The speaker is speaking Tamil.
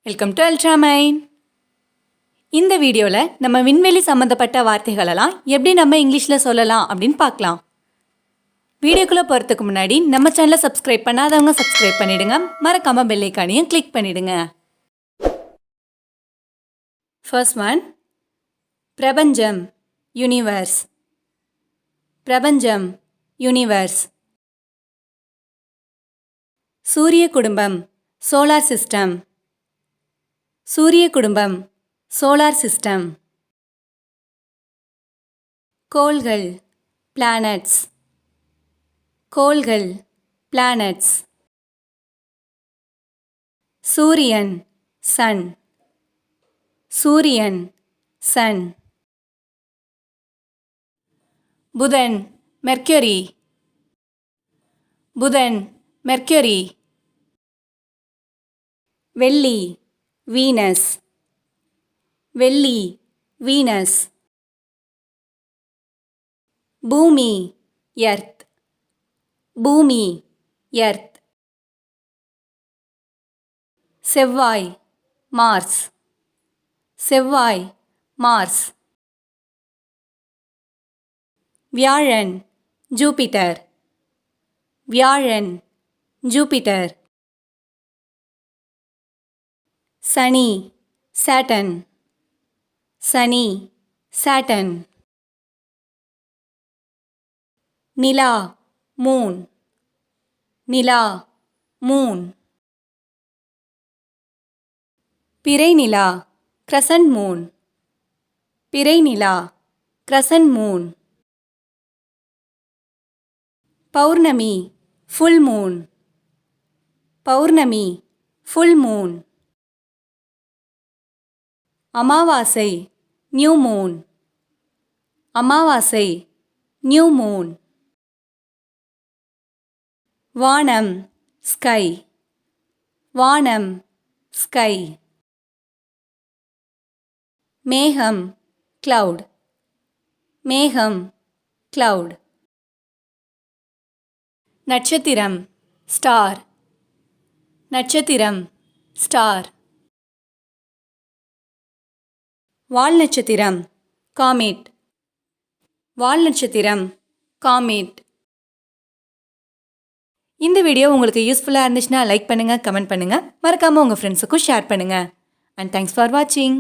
Welcome to அல்ட்ராமைண்ட். இந்த வீடியோவில் நம்ம விண்வெளி சம்மந்தப்பட்ட வார்த்தைகளெல்லாம் எப்படி நம்ம இங்கிலீஷில் சொல்லலாம் அப்படின்னு பார்க்கலாம். வீடியோக்குள்ளே போகிறதுக்கு முன்னாடி நம்ம சேனலை சப்ஸ்கிரைப் பண்ணாதவங்க சப்ஸ்கிரைப் பண்ணிவிடுங்க. மறக்காமல் பெல் ஐக்கானையும் கிளிக் பண்ணிவிடுங்க. ஃபர்ஸ்ட் ஒன், பிரபஞ்சம், யூனிவர்ஸ். பிரபஞ்சம், யூனிவர்ஸ். சூரிய குடும்பம், சோலார் சிஸ்டம். சூரிய குடும்பம், சோலார் சிஸ்டம். கோள்கள், பிளானட்ஸ். கோள்கள், பிளானட்ஸ். சூரியன், சன். சூரியன், சன். புதன், மெர்க்குரி. புதன், மெர்க்குரி. வெள்ளி, வீனஸ். வெள்ளி, வீனஸ். பூமி, எர்த். பூமி, எர்த். செவ்வாய், மார்ஸ். செவ்வாய், மார்ஸ். வியாழன், ஜூபிட்டர். வியாழன், ஜூபிட்டர். சனி, சாட்டர்ன். சனி, சாட்டர்ன். நிலா, மூன். நிலா, மூன். பிறை நிலா, கிரசன்ட் மூன். பிறை நிலா, கிரசன்ட் மூன். பௌர்ணமி, ஃபுல் மூன். பௌர்ணமி, ஃபுல் மூன். அமாவாசை, நியூ மூன். அமாவாசை, நியூ மூன். வானம், ஸ்கை. வானம், ஸ்கை. மேகம், கிளவுட். மேகம், கிளவுட். நட்சத்திரம், ஸ்டார். நட்சத்திரம், ஸ்டார். வால் நட்சத்திரம், காமெட். வால் நட்சத்திரம், காமெட். இந்த வீடியோ உங்களுக்கு யூஸ்ஃபுல்லாக இருந்துச்சுன்னா லைக் பண்ணுங்கள், கமெண்ட் பண்ணுங்கள். மறக்காமல் உங்கள் ஃப்ரெண்ட்ஸுக்கும் ஷேர் பண்ணுங்கள். அண்ட் தேங்க்ஸ் ஃபார் வாட்சிங்.